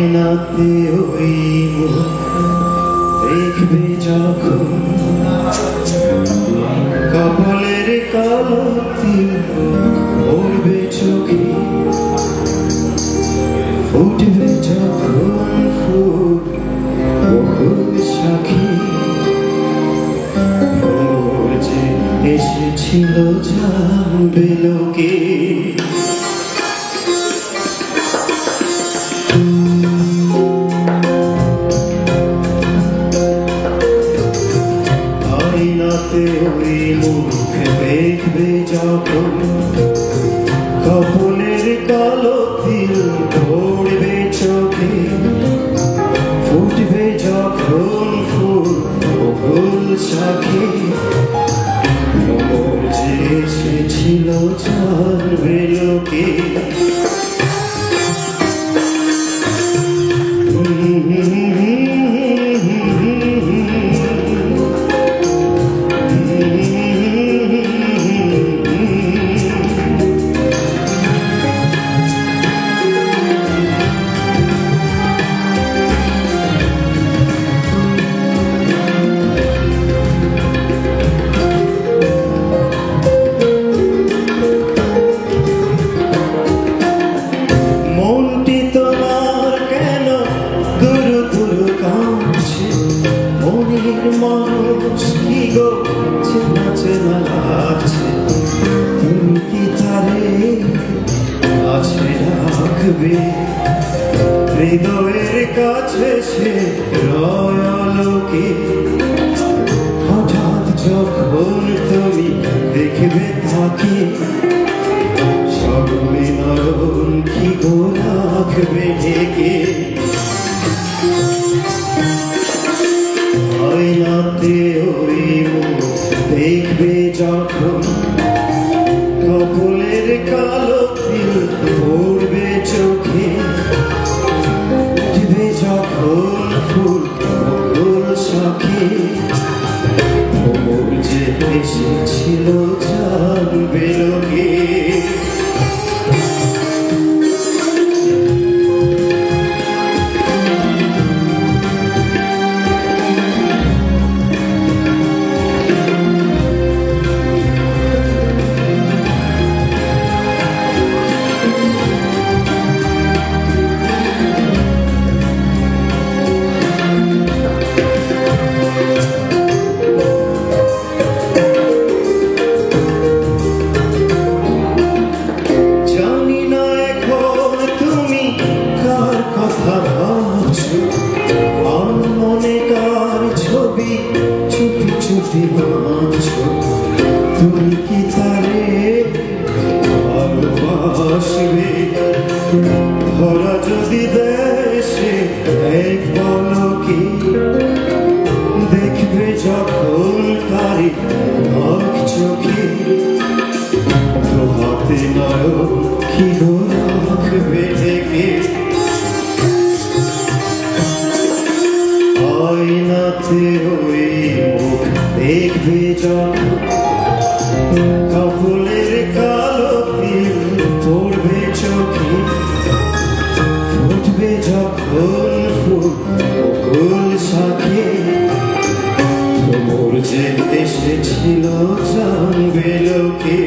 আয়নাতে ওই মুখ দেখবে যখন কপালের কালো তিল পড়বে চোখে ফুটবে যখন ফুল বকুল সাক্ষী ভোর যে এসেছিল জানবে লোকে আয়নাতে ওই মুখ দেখবে যখন কপালের কালো তিল পড়বে চোখে ফুটবে যখন ফুল বকুল সাক্ষী ভোর যে এসেছিল জানবে লোকে মানুষ কি গো চেনা চেনা লাগছে তুমি কি তারে কাছে রাখবে হৃদয়ের কাছে সে রয়ালোকে হঠাৎ যখন তুমি দেখবে তাকে স্মরণে নয়ন কি গো রাখবে ঢেকে আয়নাতে ওই মুখ দেখবে যখন কপালের কালো তিল পড়বে চোখে ফুটবে যখন ফুল বকুল সাক্ষী ভোর যে এসেছিল জানবে লোকে চুপি চুপি ভাবছো তুমি কি তারে ভালোবাসবে ধরা যদি দেশে এক পলকে দেখবে যখন তারে নখ চোখে তো হাতে নয়ন কি গো রাখবে ঢেকে আয়নাতে ওই মুখ দেখবে যখন কপালের কালো তিল পড়বে চোখে ফুটবে যখন ফুল বকুল সাক্ষী ভোর যে এসেছিল জানবে লোকে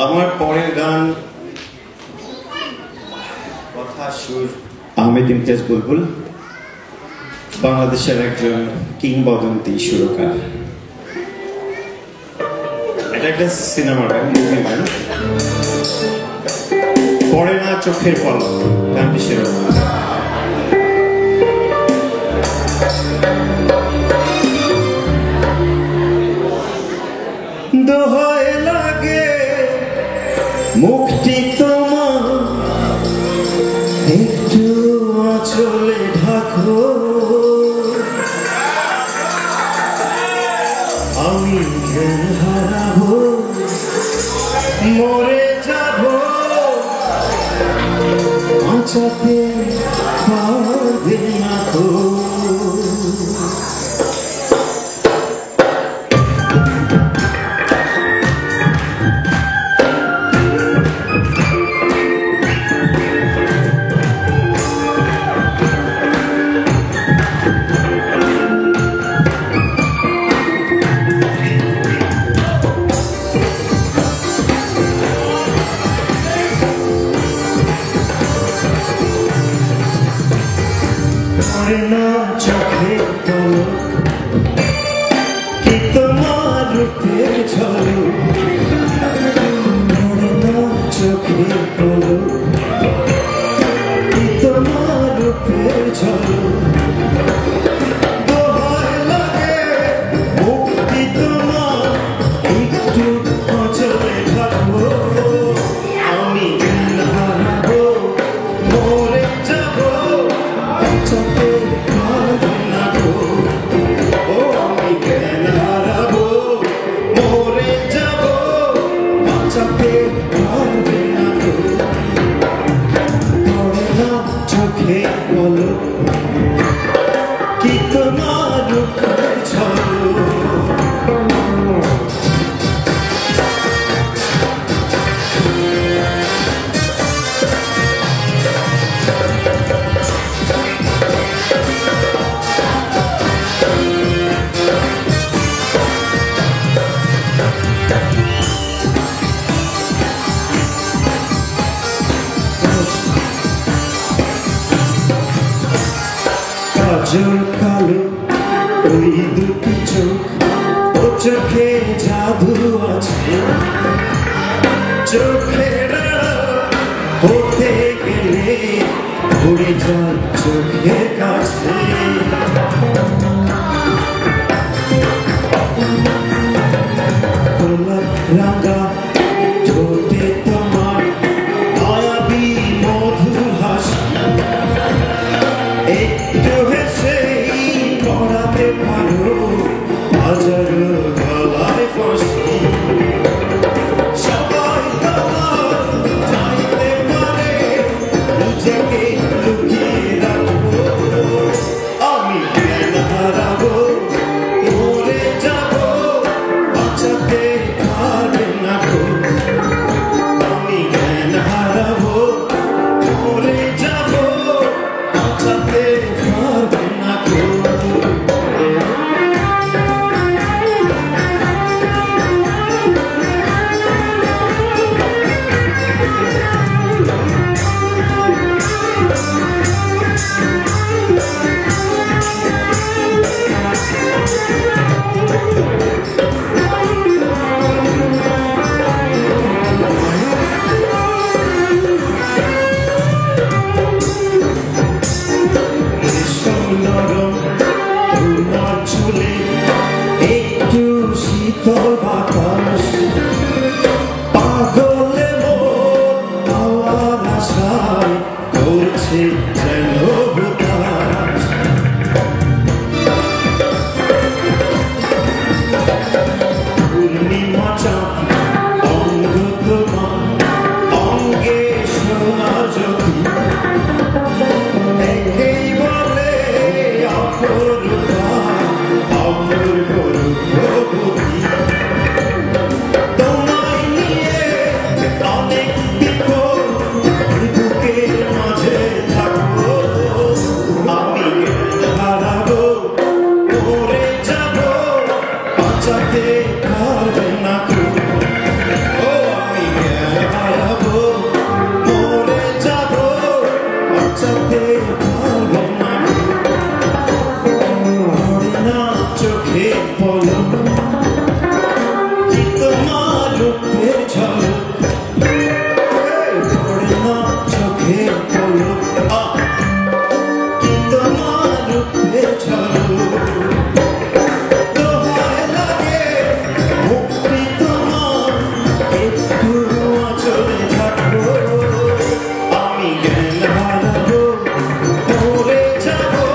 আমার পরের গান কথা সুর আহমেদ ইমতিয়াজ বুলবুল বাংলাদেশের একজন কিংবদন্তি সুরকার এটা একটা সিনেমার গান মুভি গান পড়ে না চোখের পলক গানটি সেরকম দোহায় লাগে মুক্তি তোমার মরে যাব বাঁচাতে পারবে না তো না চোখে পলক কি তোমার রূপের ঝলক মরে না চোখে পলক কি তোমার রূপের ঝলক দোহাই লাগে মুক্তি তোমার একটু অচলে থাকবো আমি জ্ঞান হারাবো মরে যাবো বাঁচাতে পারবে না গো ও আমি জ্ঞান হারাবো মরে যাবো বাঁচাতে পারবে না গো পড়ে না চোখে পলক কি তোমার রূপের ঝলক কাজল কালো ওই দুটি চোখ ও চোখে জাদু আছে চোখের হতে গেলে ঘুরে যান চোখের কাছে গোলাপ রাঙা ঠোঁটে তোমার মায়াবী মধুর হাসি একটু হেসেই পড়াতে পারো হাজারো গলায় ফাঁসি সবাই তোমার চাইতে পারে নিজেকে লুকিয়ে রাখবো আমি জ্ঞান হারাবো মরে যাবো বাঁচাতে পারবে না গো আমি জ্ঞান হারাবো মরে যাবো বাঁচাতে পারবে না গো তোমার চুলে একটু শীতল বাতাস পাগলে মন পাওয়ার আশায় করছে যেন হুতাশ পূর্ণিমা চাঁদ অঙ্গ তোমার অঙ্গে সোনা জ্যোতি একেই বলে অপরূপা তোমায় নিয়ে অনেক বিপদ বুকের মাঝে থাকবো আমি হারাবো মরে যাবো বাঁচাতে পারবে না ও আমি হারাবো মরে যাবো বাঁচাতে পারবে না চোখে পলক কি তোমার রূপের ঝলক পড়ে না চোখে পলক কি তোমার রূপের ঝলক দোহাই লাগে মুক্তি তোমার একটু আঁচলে থাকবো আমি জ্ঞান হারাবো মরে যাবো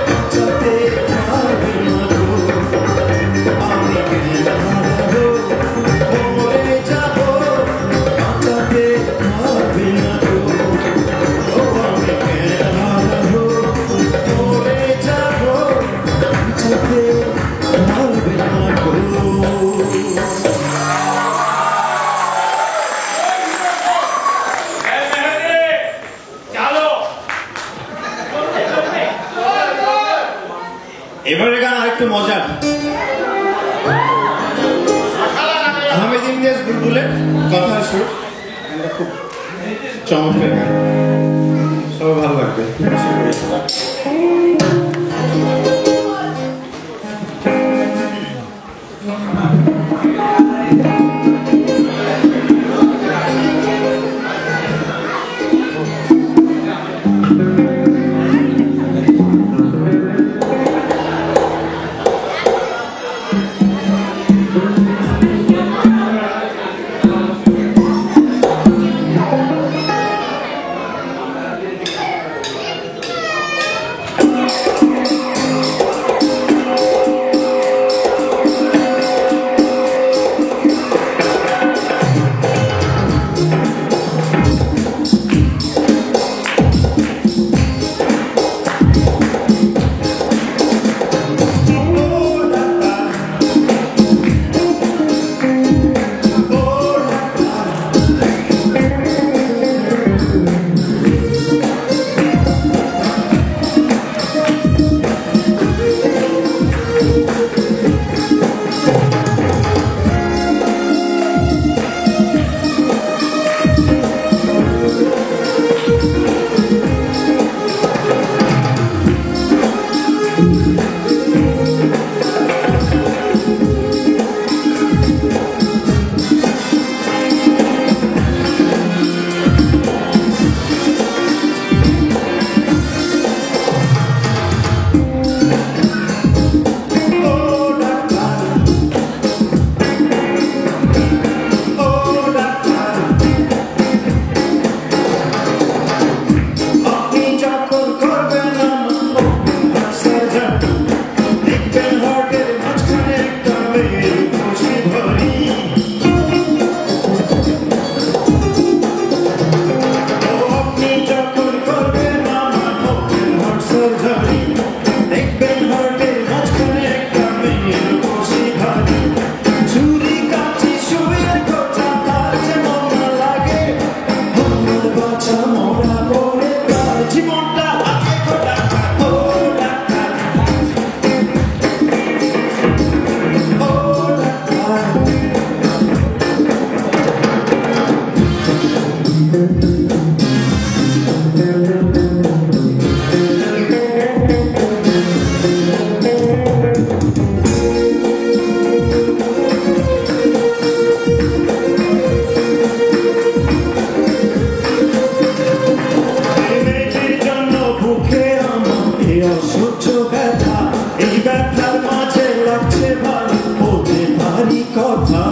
বাঁচাতে পারবে না গো আমি জ্ঞান হারাবো মরে যাবো একটু মজার। আহমেদ ইমতিয়াজ বুলবুলের কথার সুর, খুব চমৎকার গান, সবাই ভালো লাগবে আশা করি। কথা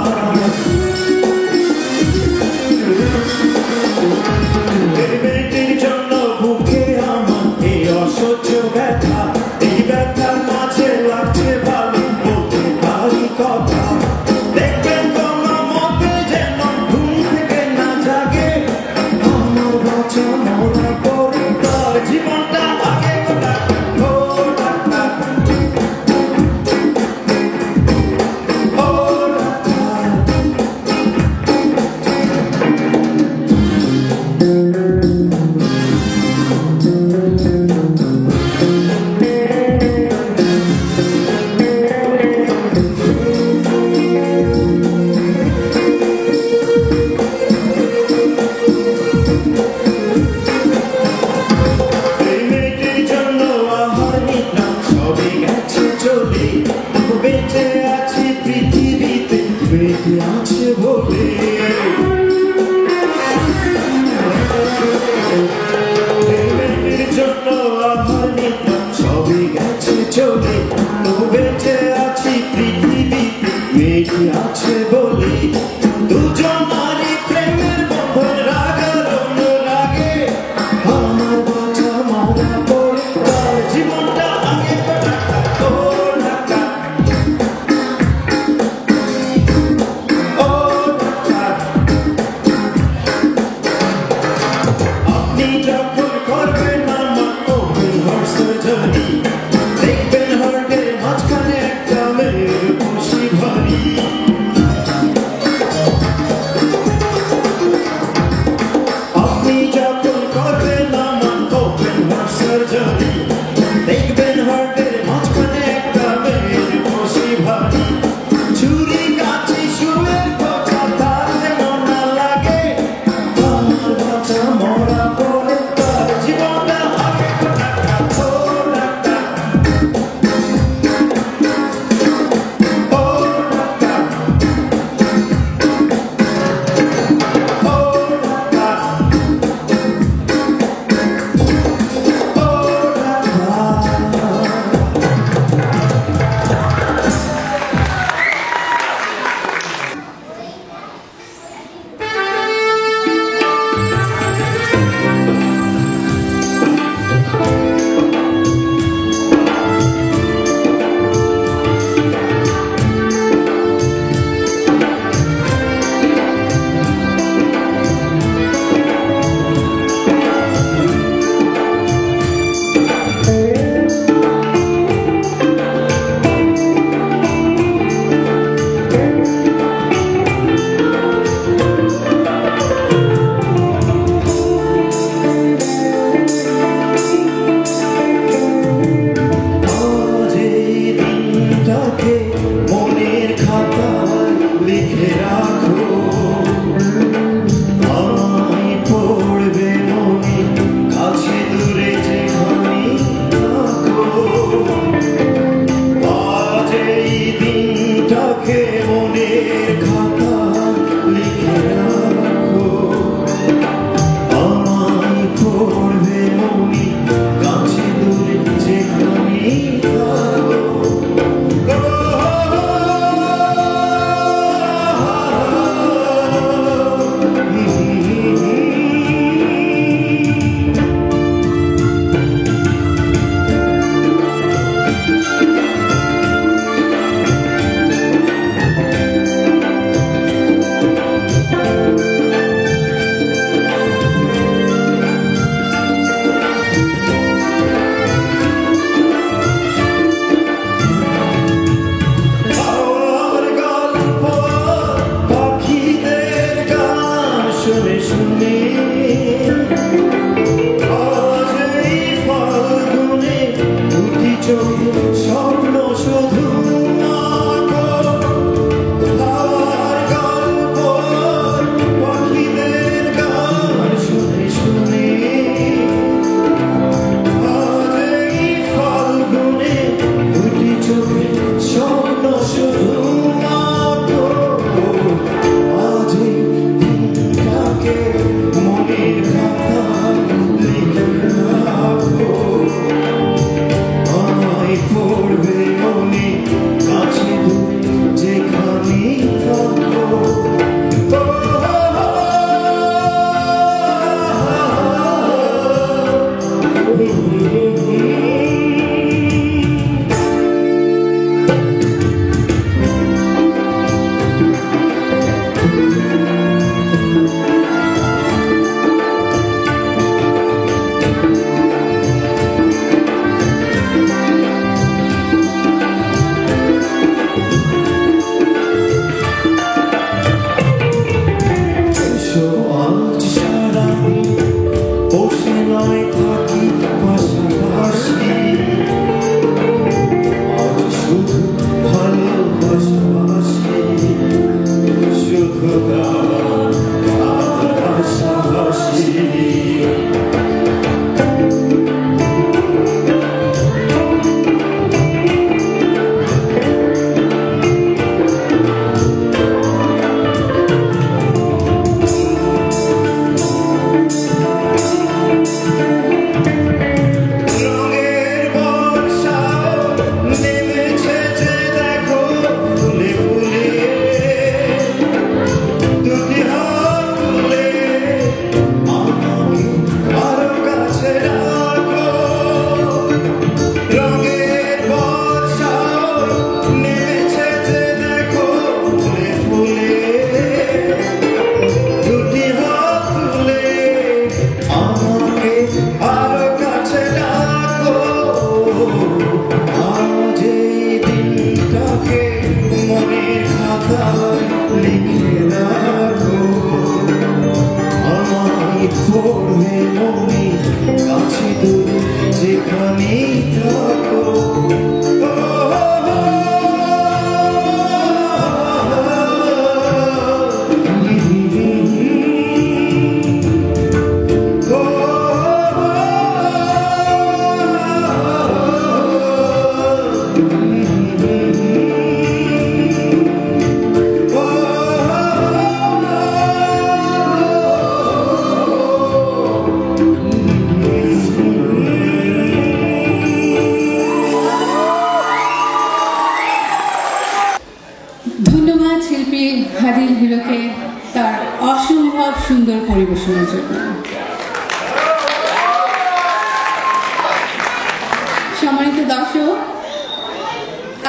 সম্মানিত দর্শক,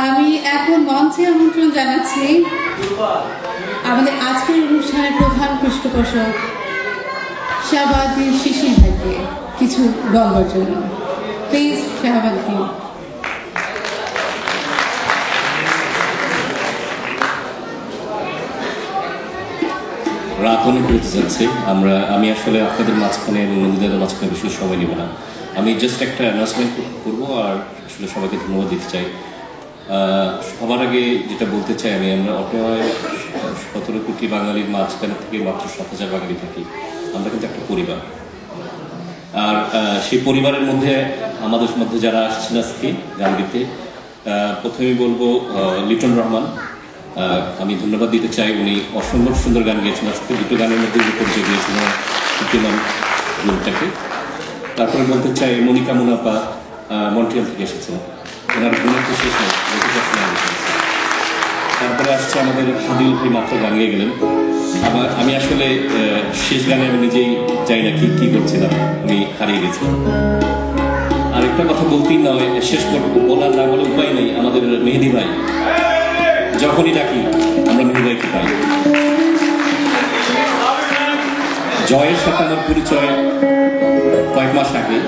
আমি এখন মঞ্চে আমন্ত্রণ জানাচ্ছি আমাদের আজকের অনুষ্ঠানের প্রধান পৃষ্ঠপোষক শাহাবুদ্দিন শিশির ভাইকে কিছু বলবার জন্য। প্লিজ শাহাবুদ্দিন। রাত অনেক হতে যাচ্ছে। আমি আসলে আপনাদের মাঝখানে এবং নদীদের মাঝখানে বেশি সময় নেব না। আমি জাস্ট একটা অ্যানাউন্সমেন্ট করবো আর আসলে সবাইকে ধন্যবাদ দিতে চাই। সবার আগে যেটা বলতে চাই আমরা অটোয় 17 কোটি বাঙালির মাঝখানে থেকে মাত্র 7,000 বাঙালি থাকি। আমরা কিন্তু একটা পরিবার, আর সেই পরিবারের মধ্যে আমাদের মধ্যে যারা আসছেন আজকে গান দিতে, প্রথমেই বলবো লিটন রহমান। আমি ধন্যবাদ দিতে চাই, উনি অসম্ভব সুন্দর গান গিয়েছেন আজকে। দুটো গানের মধ্যে পরিচয় দিয়েছিলেন কীর্তিমান গ্রুপটাকে। তারপরে বলতে চাই মনিকা মুনাফা মন্ট্রিয়াল থেকে এসেছেন, ওনার গুণের তো শেষ নেই। তারপরে আসছে আমাদের হাদিল ভাই, মাত্র গান গিয়ে গেলেন। আমি আসলে শেষ গানে আমি নিজেই চাই না কি করছিলাম, আমি হারিয়ে গেছিলাম। আরেকটা কথা বলতেই নয়, শেষ করবো, বলার না বলে উপায় নেই। আমাদের মেহেদি ভাই, যখনই ডাকি আমরা মেহেদি ভাইকে পাই। জয়ের সাথে আমার পরিচয় কয়েক মাস আগে।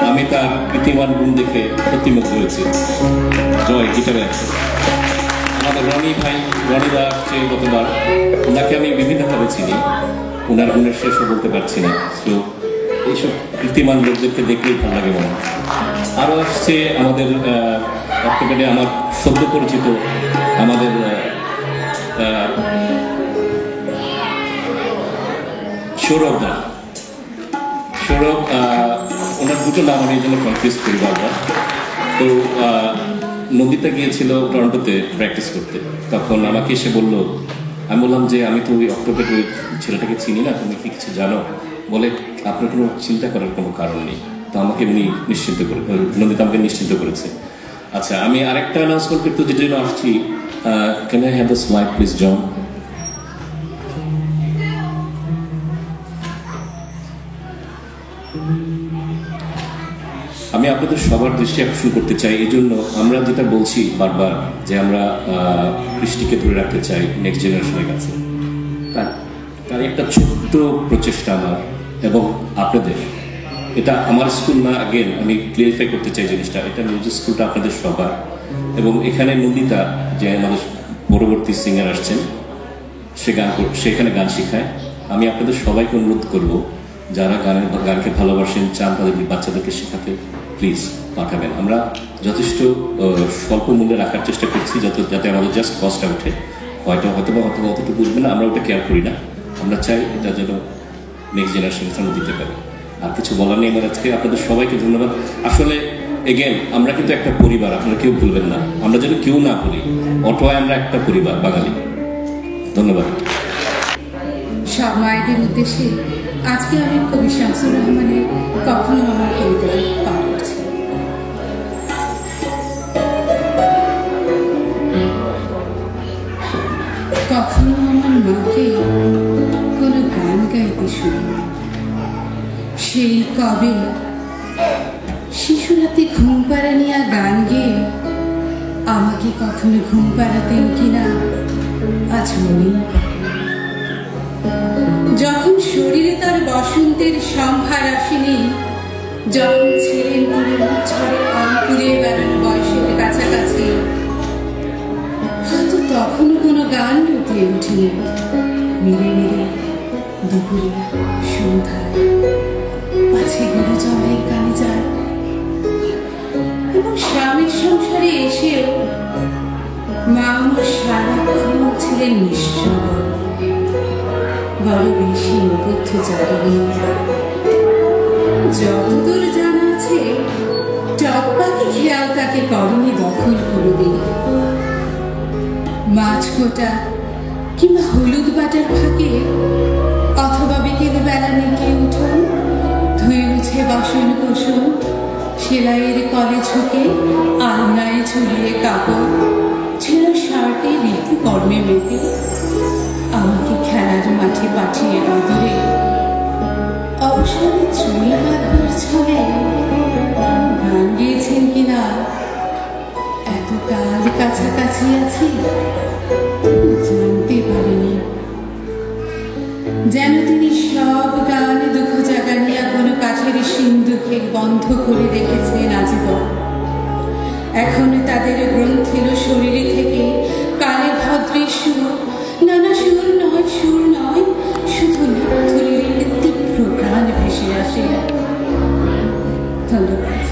আমি তার কীর্তিমান গুণ দেখে সত্যি মুগ্ধ হয়েছি। জয় গিটারে আছে। আমাদের রনি ভাই, রনিদা আসছে গতবার, ওনাকে আমি বিভিন্নভাবে চিনি, ওনার গুণের শেষও বলতে পারছি না। তো এইসব কীর্তিমান লোকদেরকে দেখলেই ভালো লাগে মনে। আরও আসছে আমাদের অক্টোবরে আমার সদ্য পরিচিত আমাদের সৌরভদা। সৌরভ, ওনার দুটো নাম আমি এই জন্য কনফিউজ করি বারবার। তো নদীতে গিয়েছিল টরন্টোতে প্র্যাকটিস করতে, তখন আমাকে এসে বললো, আমি বললাম যে আমি তো ওই অক্টোবরে ওই ছেলেটাকে চিনি না, তুমি কি কিছু জানো? বলে আপনার কোনো চিন্তা করার কোনো কারণ নেই। তো আমাকে উনি নিশ্চিন্ত করে, নদীতে আমাকে নিশ্চিন্ত করেছে। আচ্ছা, আমি আরেকটা অ্যানাউন্সমেন্ট করতে যে জন্য আসছি, can I have the slide please জন? আমি আপনাদের সবার দৃষ্টি আকর্ষণ করতে চাই। এই জন্য আমরা যেটা বলছি বারবার যে আমরা কৃষ্টিকে ধরে রাখতে চাই নেক্সট জেনারেশনের কাছে। তাই একটা ছোট্ট প্রচেষ্টা আমার এবং আপনাদের, এটা আমার স্কুল না, আগেন আমি ক্লিয়ারিফাই করতে চাই জিনিসটা, এটা মিউজিক স্কুলটা আপনাদের সবার। এবং এখানে নন্দিতা যে আমাদের পরবর্তী সিঙ্গার আসছেন, সেখানে গান শেখায়। আমি আপনাদের সবাইকে অনুরোধ করব, যারা গানকে ভালোবাসেন, চান তাদের বাচ্চাদেরকে শেখাতে, প্লিজ পাঠাবেন। আমরা যথেষ্ট স্বল্প মূল্যে রাখার চেষ্টা করছি, যাতে আমাদের জাস্ট কস্টটা ওঠে। হয়তো অতটুকু বুঝবে না, আমরা ওটা কেয়ার করি না। আমরা চাই এটা যেন নেক্সট জেনারেশনের সামনে দিতে পারি। আর কিছু বলার নেই আমার আজকে। আপনাদের সবাইকে ধন্যবাদ। আসলে এগেন আমরা কিন্তু একটা পরিবার, আপনারা কেউ ভুলবেন না। আমরা যেন কেউ না বলি, অটোয় আমরা একটা পরিবার, বাঙালি। ধন্যবাদ। সব মায়েদের উদ্দেশ্যে আজকে আমি কবি শামসুর রহমানের কখনো আমার কবিতাটি পাঠ করছি। কখনো আমার মাকে কোনো গান গাইতে শুনি, সেই কবে শিশুরাতে ঘুম পাড়ানিয়া গান গেয়ে আমাকে কখনো ঘুম পাড়াতেন কিনা আজ মনেই পড়ে না। যখন শরীরে তার বসন্তের সম্ভার আসেনি, যখন ছিলেন তিনি ঝড়ে অঙ্কুরে বেড়ানো বয়সের কাছাকাছি, হয়তো তখনও কোনো গান লুটিয়ে ওঠেনি। মিলে মিলে দুপুরে সন্ধ্যায় পাছে গুরু জলের গানে যায়, এবং স্বামীর সংসারে এসেও মা আমার সারাক্ষণ ছিলেন নিশ্চল, বড় বেশি নবদ্ধ জাগরণ। যতদূর জানা আছে টক পাখি খেয়াল তাকে করেনি দখল কোনোদিন। মাছ কোটা কিংবা হলুদ বাটার ফাঁকে, অথবা বিকেল বেলা নেকে উঠোন ধুয়ে মুছে বাসন কোসন, সেলাইয়ের কলে ঝুঁকে আলনায় ঝুলিয়ে কাপড়, ছিল শার্টে ঋতু কর্মে মেতে আমাকে খেলার মাঠে পাঠিয়ে আদরে। অবসরে চুল বাঁধবার ছলে গান গিয়েছেন কিনা, এতকাল কাছাকাছি আছি জানতে পারিনি। যেন তিনি সব গান দুঃখ জাগানিয়া কোনো কাঠের সিন্ধুকে বন্ধ করে রেখেছেন আজীবন। এখনো তাদের গ্রন্থিল শরীরে থেকে কালে ভদ্রের সুর, নানা সুর নয়, শুধু নাথুরির তীব্র গান ভেসে আসে। ধন্যবাদ।